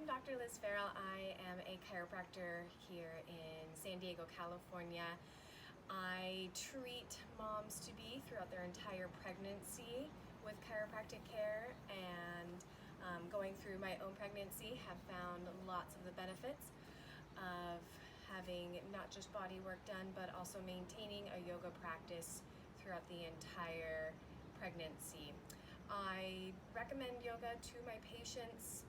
I'm Dr. Liz Farrell. I am a chiropractor here in San Diego, California. I treat moms-to-be throughout their entire pregnancy with chiropractic care, and going through my own pregnancy have found lots of the benefits of having not just body work done, but also maintaining a yoga practice throughout the entire pregnancy. I recommend yoga to my patients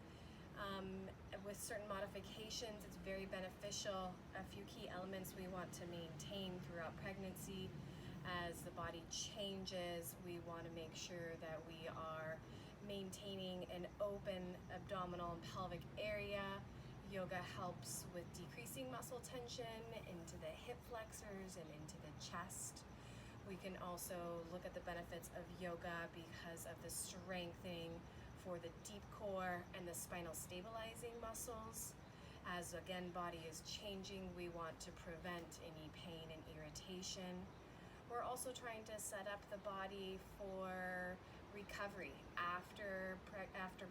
with certain modifications. It's very beneficial. A few key elements we want to maintain throughout pregnancy. As the body changes, we want to make sure that we are maintaining an open abdominal and pelvic area. Yoga helps with decreasing muscle tension into the hip flexors and into the chest. We can also look at the benefits of yoga because of the strengthening for the deep core and the spinal stabilizing muscles. As again, body is changing, we want to prevent any pain and irritation. We're also trying to set up the body for recovery. After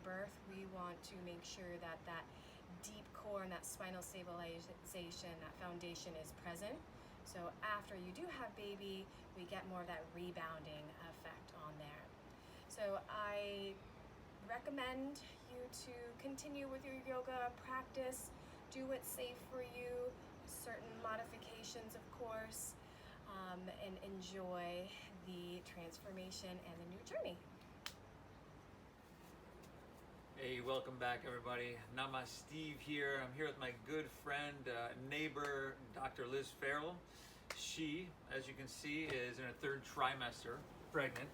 birth, we want to make sure that that deep core and that spinal stabilization, that foundation is present. So after you do have baby, we get more of that rebounding effect on there. So I recommend you to continue with your yoga practice. Do what's safe for you, certain modifications of course, and enjoy the transformation and the new journey. Hey, welcome back everybody. Namaste Steve here. I'm here with my good friend, neighbor, Dr. Liz Farrell. She, as you can see, is in her third trimester, pregnant.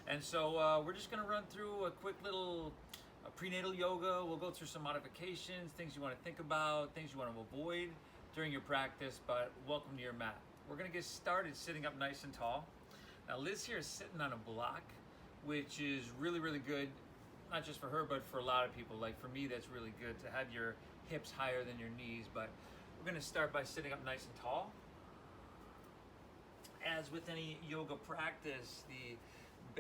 And so we're just gonna run through a quick little prenatal yoga. We'll go through some modifications, things you wanna think about, things you wanna avoid during your practice, but welcome to your mat. We're gonna get started sitting up nice and tall. Now Liz here is sitting on a block, which is really, really good. Not just for her, but for a lot of people. Like for me, that's really good to have your hips higher than your knees. But we're gonna start by sitting up nice and tall. As with any yoga practice, the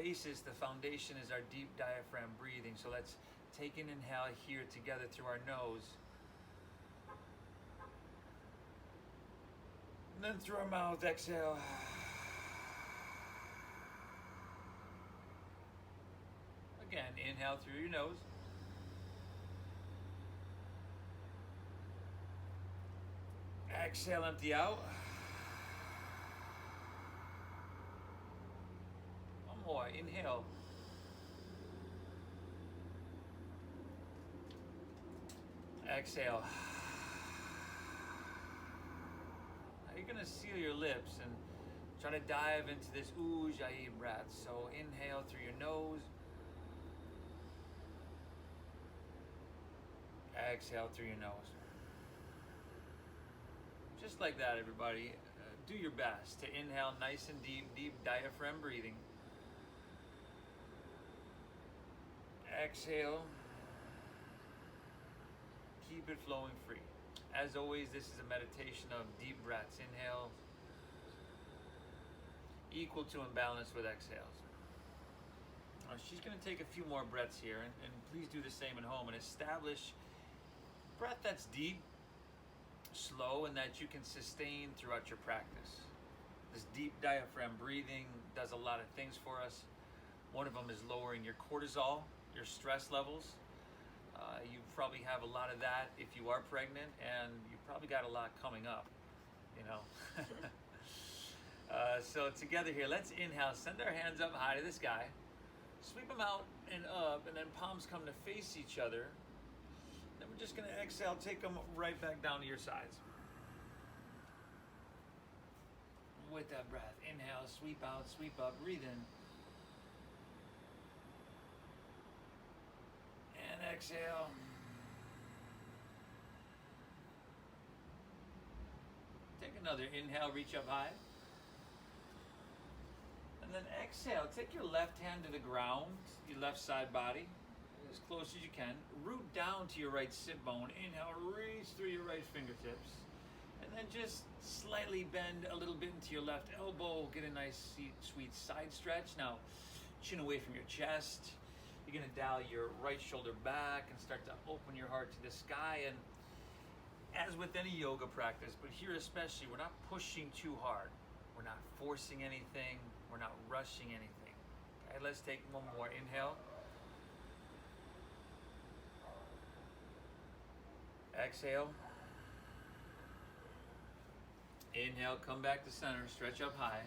basis, the foundation is our deep diaphragm breathing. So let's take an inhale here together through our nose. And then through our mouth, exhale. Again, inhale through your nose. Exhale, empty out. One more, inhale. Exhale. Now you're gonna seal your lips and try to dive into this Ujjayi breath. So inhale through your nose. Exhale through your nose. Just like that, everybody. Do your best to inhale nice and deep, deep diaphragm breathing. Exhale. Keep it flowing free. As always, this is a meditation of deep breaths. Inhale equal to and balanced with exhales. She's going to take a few more breaths here, and please do the same at home and establish breath that's deep, slow, and that you can sustain throughout your practice. This deep diaphragm breathing does a lot of things for us. One of them is lowering your cortisol, your stress levels. You probably have a lot of that if you are pregnant, and you probably got a lot coming up, you know. So together here, let's inhale, send our hands up high to the sky, sweep them out and up, and then palms come to face each other. Then we're just going to exhale, take them right back down to your sides. With that breath, inhale, sweep out, sweep up, breathe in. And exhale. Take another inhale, reach up high. And then exhale, take your left hand to the ground, your left side body, as close as you can. Root down to your right sit bone. Inhale, reach through your right fingertips. And then just slightly bend a little bit into your left elbow. Get a nice sweet side stretch. Now, chin away from your chest. You're gonna dial your right shoulder back and start to open your heart to the sky. And as with any yoga practice, but here especially, we're not pushing too hard. We're not forcing anything. We're not rushing anything. Okay, let's take one more. Inhale. Exhale. Inhale, come back to center, stretch up high.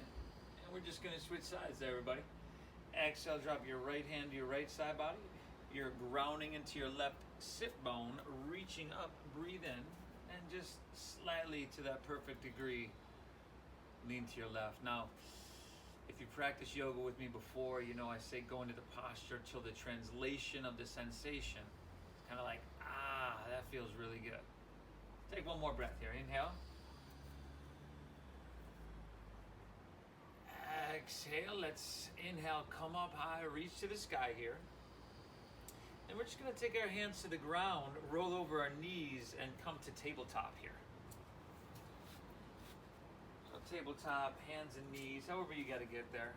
And we're just gonna switch sides there, everybody. Exhale, drop your right hand to your right side body. You're grounding into your left sit bone, reaching up, breathe in, and just slightly to that perfect degree, lean to your left. Now, if you practiced yoga with me before, you know I say go into the posture till the translation of the sensation. It's kind of like, that feels really good. Take one more breath here. Inhale. Exhale. Let's inhale, come up high, reach to the sky here. And we're just going to take our hands to the ground, roll over our knees, and come to tabletop here. So tabletop, hands and knees, however you got to get there.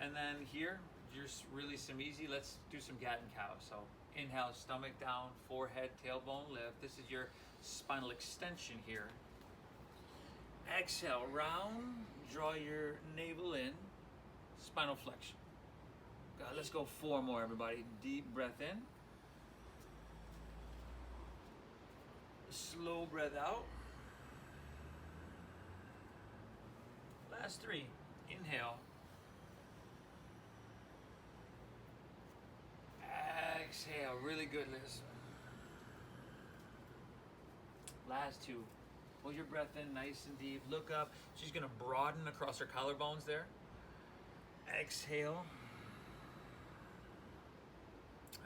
And then here, just really some easy, let's do some cat and cow. So inhale, stomach down, forehead, tailbone lift. This is your spinal extension here. Exhale, round, draw your navel in, spinal flexion. God, let's go 4 more, everybody. Deep breath in. Slow breath out. Last 3. Inhale. Exhale. Really good, Liz. Last 2. Pull your breath in nice and deep. Look up. She's going to broaden across her collarbones there. Exhale.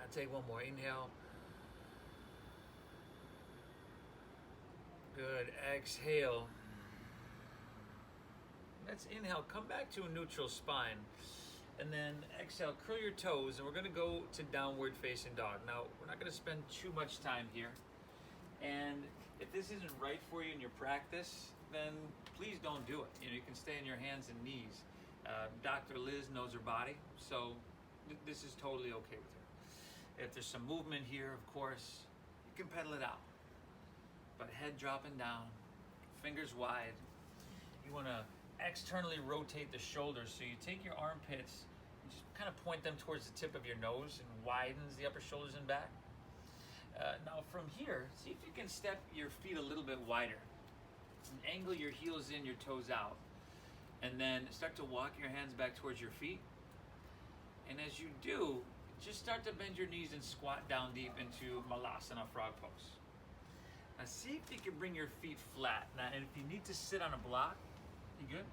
I'll take one more. Inhale. Good. Exhale. Let's inhale. Come back to a neutral spine. And then exhale. Curl your toes. And we're going to go to downward facing dog. Now, we're not going to spend too much time here. And if this isn't right for you in your practice, then please don't do it. You can stay on your hands and knees. Dr. Liz knows her body, so this is totally okay with her. If there's some movement here, of course, you can pedal it out. But head dropping down, fingers wide. You want to externally rotate the shoulders, so you take your armpits and just kind of point them towards the tip of your nose and widens the upper shoulders and back. Now from here, see if you can step your feet a little bit wider. And angle your heels in, your toes out. And then start to walk your hands back towards your feet. And as you do, just start to bend your knees and squat down deep into Malasana frog pose. Now see if you can bring your feet flat. Now, and if you need to sit on a block, you good?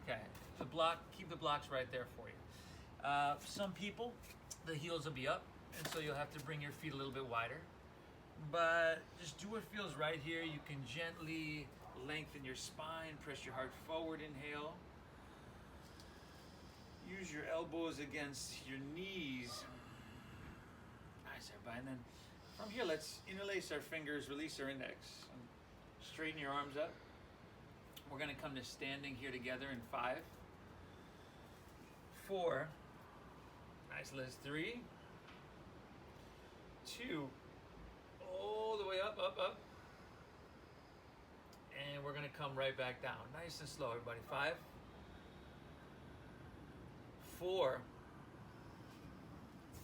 Okay. The block, keep the blocks right there for you. Some people, the heels will be up. And so you'll have to bring your feet a little bit wider. But just do what feels right here. You can gently lengthen your spine, press your heart forward, inhale. Use your elbows against your knees. Nice, everybody. And then from here, let's interlace our fingers, release our index. And straighten your arms up. We're going to come to standing here together in 5, 4. Nice, Liz. 3, 2, all the way up, up, up. And we're gonna come right back down. Nice and slow, everybody. 5, 4,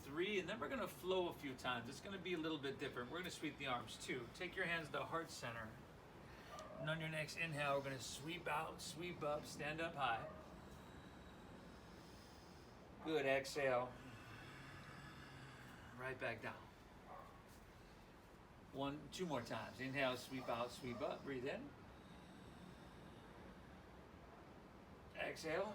3, and then we're gonna flow a few times. It's gonna be a little bit different. We're gonna sweep the arms. 2, take your hands to heart center. And on your next inhale, we're gonna sweep out, sweep up, stand up high. Good, exhale. Right back down. 2 more times. Inhale, sweep out, sweep up. Breathe in. Exhale.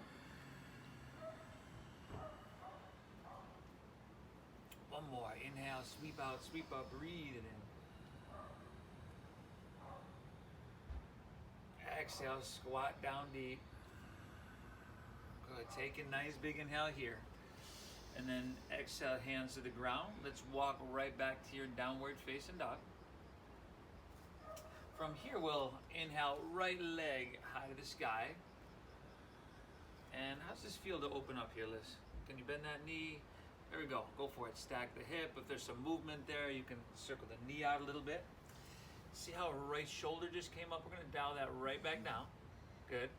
One more. Inhale, sweep out, sweep up. Breathe it in. Exhale, squat down deep. Good. Take a nice big inhale here. And then exhale, hands to the ground. Let's walk right back to your downward facing dog. From here, we'll inhale, right leg high to the sky. And how's this feel to open up here, Liz? Can you bend that knee? There we go. Go for it. Stack the hip. If there's some movement there, you can circle the knee out a little bit. See how right shoulder just came up? We're going to dial that right back down. Good.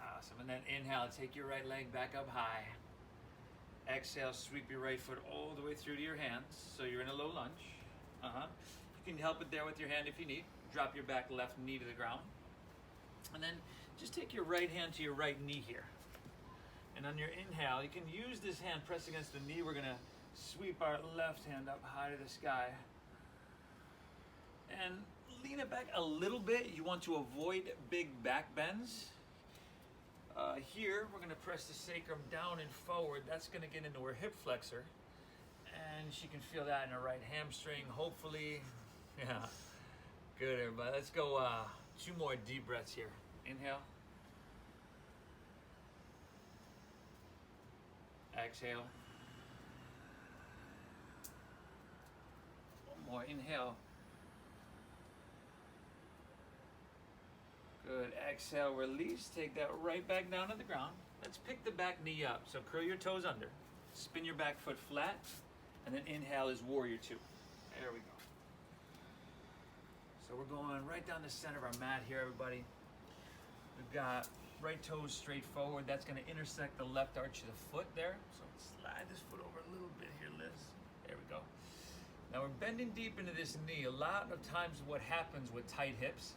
Awesome. And then inhale, take your right leg back up high. Exhale, sweep your right foot all the way through to your hands. So you're in a low lunge. You can help it there with your hand if you need. Drop your back left knee to the ground. And then just take your right hand to your right knee here. And on your inhale, you can use this hand, press against the knee. We're going to sweep our left hand up high to the sky. And lean it back a little bit. You want to avoid big back bends. Here, we're going to press the sacrum down and forward. That's going to get into her hip flexor. And she can feel that in her right hamstring, hopefully. Yeah. Good, everybody. Let's go 2 more deep breaths here. Inhale. Exhale. One more. Inhale. Good. Exhale. Release. Take that right back down to the ground. Let's pick the back knee up. So curl your toes under. Spin your back foot flat. And then inhale is warrior 2. There we go. So we're going right down the center of our mat here, everybody. We've got right toes straight forward. That's going to intersect the left arch of the foot there. So slide this foot over a little bit here, Liz. There we go. Now we're bending deep into this knee. A lot of times what happens with tight hips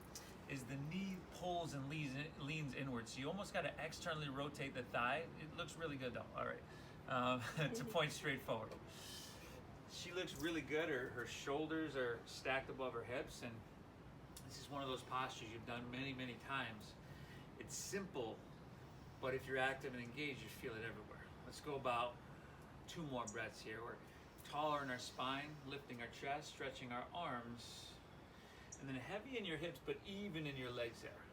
is the knee pulls and leans inward. So you almost got to externally rotate the thigh. It looks really good though. All right. To point straight forward. She looks really good. Her shoulders are stacked above her hips, and this is one of those postures you've done many, many times. It's simple, but if you're active and engaged, you feel it everywhere. Let's go about 2 more breaths here. We're taller in our spine, lifting our chest, stretching our arms, and then heavy in your hips, but even in your legs there.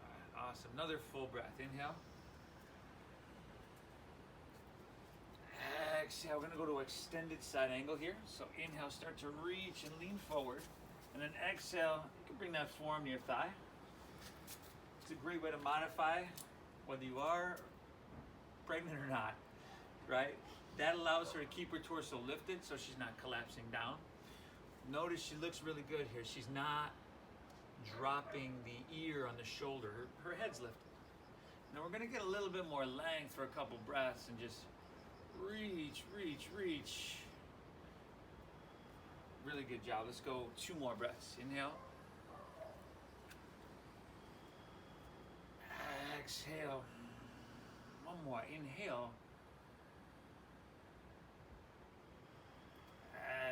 All right, awesome. Another full breath. Inhale. Exhale. We're going to go to extended side angle here. So inhale, start to reach and lean forward. And then exhale, you can bring that forearm to your thigh. It's a great way to modify whether you are pregnant or not, right? That allows her to keep her torso lifted so she's not collapsing down. Notice she looks really good here. She's not dropping the ear on the shoulder. Her head's lifted. Now we're going to get a little bit more length for a couple breaths and just reach, reach, reach. Really good job. Let's go 2 more breaths. Inhale. Exhale. 1 more. Inhale.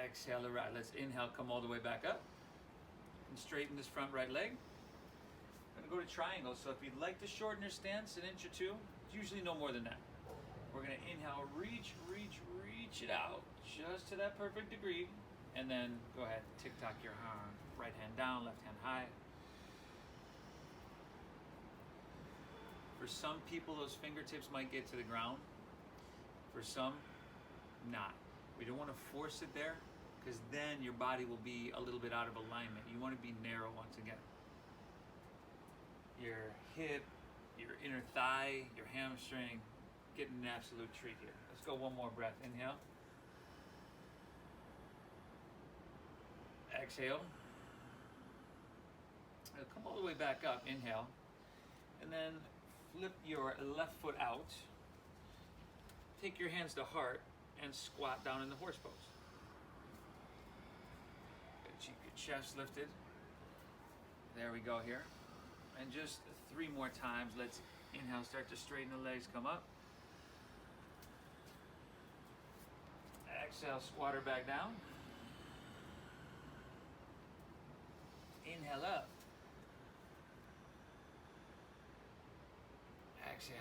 Exhale. All right. Let's inhale. Come all the way back up. And straighten this front right leg. I'm going to go to triangle. So if you'd like to shorten your stance an inch or 2, it's usually no more than that. We're going to inhale, reach, reach, reach it out just to that perfect degree. And then go ahead, tick-tock your arm. Right hand down, left hand high. For some people, those fingertips might get to the ground. For some, not. We don't want to force it there because then your body will be a little bit out of alignment. You want to be narrow once again. Your hip, your inner thigh, your hamstring, getting an absolute treat here. Let's go 1 more breath. Inhale. Exhale. Come all the way back up. Inhale. And then flip your left foot out. Take your hands to heart and squat down in the horse pose. Keep your chest lifted. There we go here. And just 3 more times. Let's inhale, start to straighten the legs, come up. Exhale, squat her back down. Inhale up. Exhale.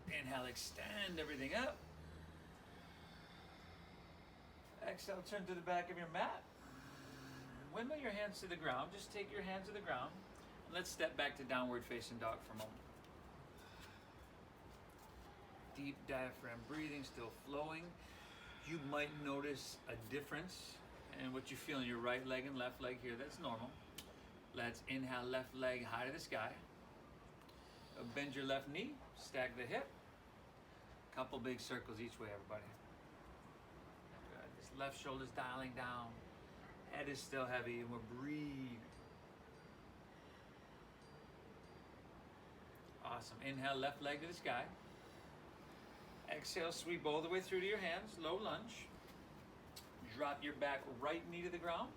Inhale, extend everything up. Exhale, turn to the back of your mat. Windmill your hands to the ground. Just take your hands to the ground. And let's step back to downward facing dog for a moment. Deep diaphragm breathing, still flowing. You might notice a difference in what you feel in your right leg and left leg here. That's normal. Let's inhale, left leg high to the sky. Bend your left knee, stack the hip. Couple big circles each way, everybody. Good. This left shoulder's dialing down. Head is still heavy, and we're breathing. Awesome. Inhale, left leg to the sky. Exhale, sweep all the way through to your hands. Low lunge. Drop your back right knee to the ground.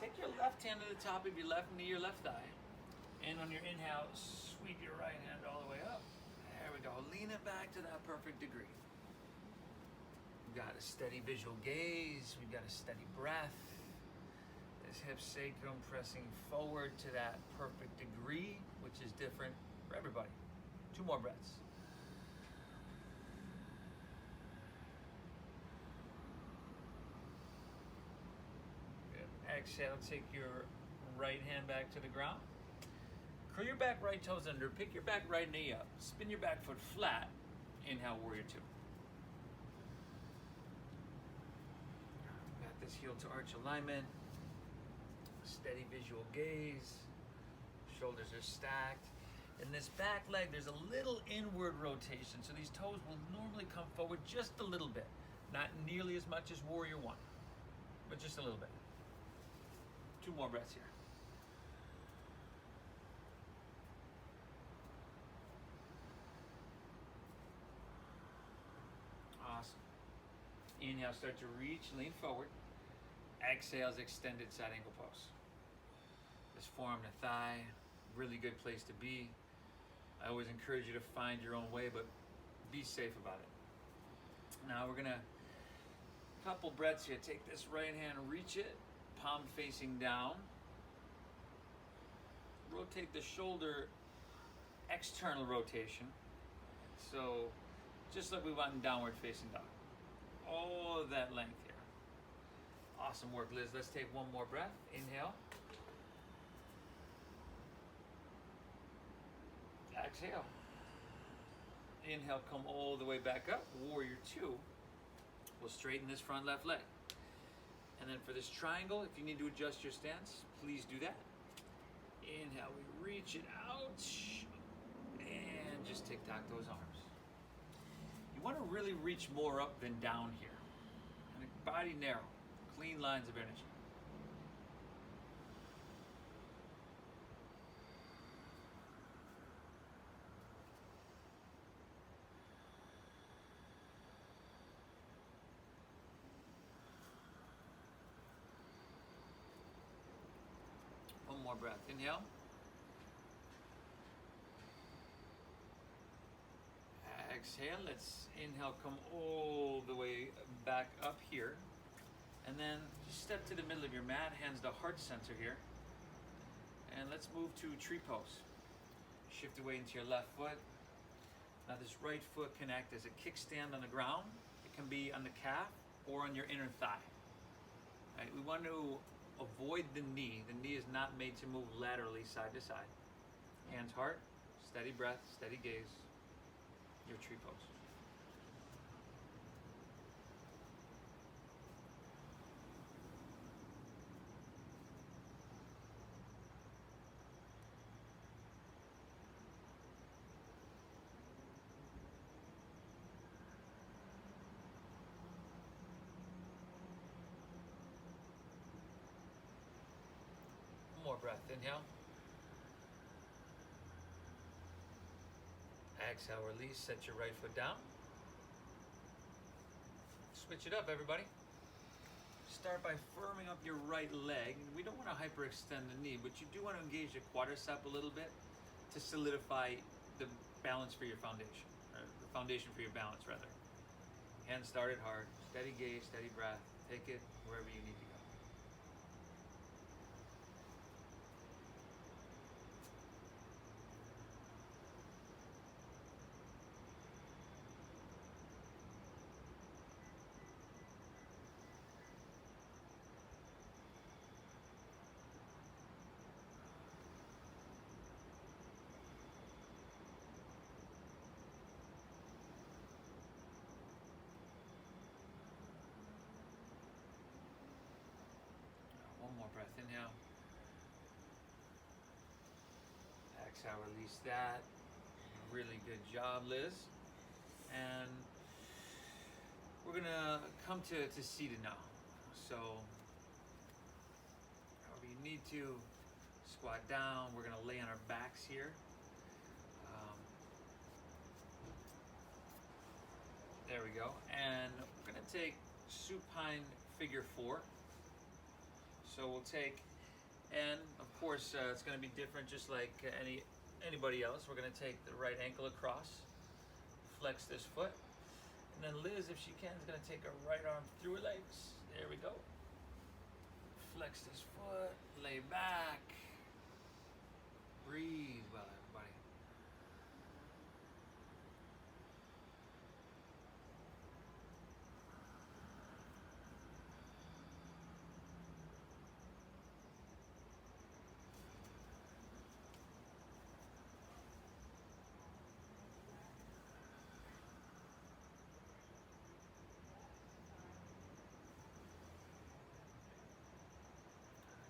Take your left hand to the top of your left knee, your left thigh. And on your inhale, sweep your right hand all the way up. There we go. Lean it back to that perfect degree. We've got a steady visual gaze. We've got a steady breath. This hip sacrum pressing forward to that perfect degree, which is different for everybody. 2 more breaths. Good. Exhale, take your right hand back to the ground. Curl your back right toes under, pick your back right knee up, spin your back foot flat, inhale, warrior 2. Got this heel to arch alignment, steady visual gaze, shoulders are stacked. In this back leg, there's a little inward rotation, so these toes will normally come forward just a little bit. Not nearly as much as warrior 1, but just a little bit. 2 more breaths here. Awesome. Inhale, start to reach, lean forward. Exhale, extended side angle pose. This forearm to thigh, really good place to be. I always encourage you to find your own way, but be safe about it. Now we're gonna, couple breaths here. Take this right hand, reach it, palm facing down. Rotate the shoulder, external rotation. So, just like we want in downward facing dog. All of that length here. Awesome work, Liz. Let's take 1 more breath. Inhale. Exhale. Inhale, come all the way back up. Warrior 2. We'll straighten this front left leg. And then for this triangle, if you need to adjust your stance, please do that. Inhale, we reach it out. And just tic-tac those arms. You want to really reach more up than down here. And the body narrow. Clean lines of energy. One more breath. Inhale. Exhale. Let's inhale, come all the way back up here. And then just step to the middle of your mat, hands to heart center here. And let's move to tree pose. Shift away into your left foot. Now this right foot can act as a kickstand on the ground. It can be on the calf or on your inner thigh. Right? We want to avoid the knee. The knee is not made to move laterally side to side. Hands heart, steady breath, steady gaze. Your tree pose. One more breath. Inhale. Exhale, release, set your right foot down. Switch it up, everybody. Start by firming up your right leg. We don't want to hyperextend the knee, but you do want to engage the quadricep a little bit to solidify the balance for your foundation, or the foundation for your balance, rather. Hands started hard, steady gaze, steady breath. Take it wherever you need to go. One more breath. Inhale. Exhale, release that. really good job, Liz. And we're gonna come to seated now. So, however you need to, squat down. We're gonna lay on our backs here. There we go. And we're gonna take supine figure 4. So we'll take, and of course it's gonna be different just like anybody else. We're gonna take the right ankle across, flex this foot, and then Liz, if she can, is gonna take her right arm through her legs. There we go. Flex this foot, lay back, breathe well, everybody.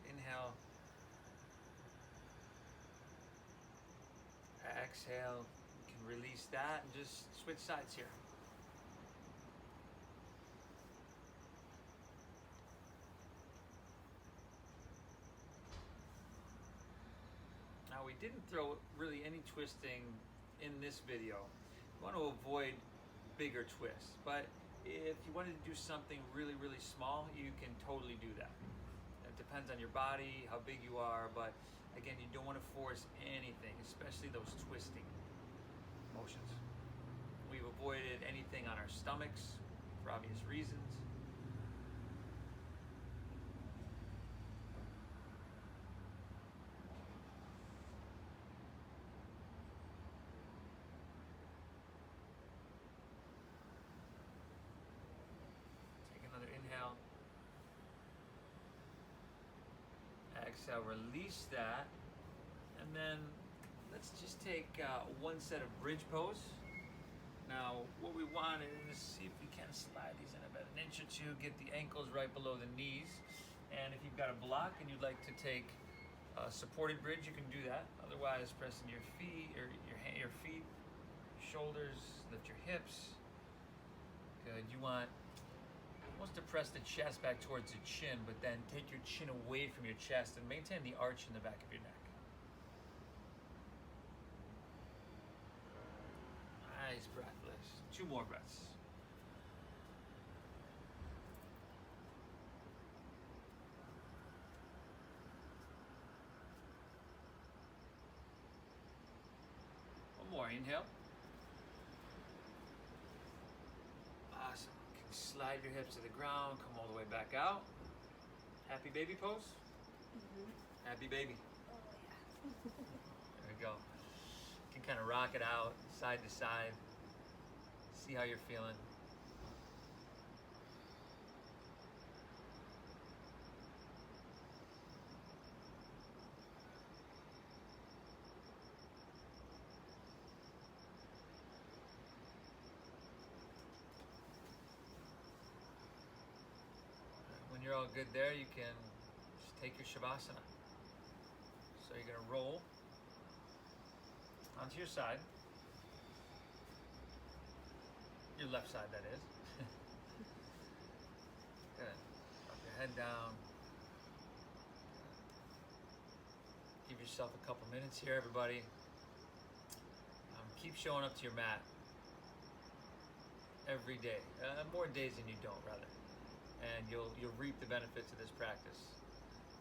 Inhale. Exhale. You can release that and just switch sides here. Now we didn't throw really any twisting in this video. We want to avoid bigger twists, but if you wanted to do something really, really small, you can totally do that. It depends on your body, how big you are, but again, you don't want to force anything, especially those twisting motions. We've avoided anything on our stomachs for obvious reasons. Take another inhale. Exhale, release that. And then let's just take one set of bridge pose. Now, what we want is see if we can slide these in about an inch or two, get the ankles right below the knees. And if you've got a block and you'd like to take a supported bridge, you can do that. Otherwise, pressing your feet or your feet, shoulders, lift your hips. Good. You want to press the chest back towards the chin, but then take your chin away from your chest and maintain the arch in the back of your neck. Nice breath, Liz. 2 more breaths. One more. Inhale. Awesome. Slide your hips to the ground, come all the way back out. Happy baby pose? Mm-hmm. Happy baby. Oh, yeah. There we go. You can kind of rock it out, side to side. See how you're feeling. When you're all good there, you can just take your Shavasana. So you're gonna roll onto your side. Your left side, that is. Good. Drop your head down. Give yourself a couple minutes here, everybody. Keep showing up to your mat every day. More days than you don't, rather. And you'll reap the benefits of this practice.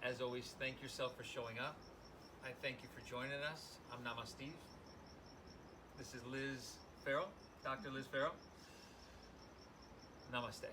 As always, thank yourself for showing up. I thank you for joining us. I'm Steve. This is Liz Farrell, Dr. Liz Farrell. Namaste.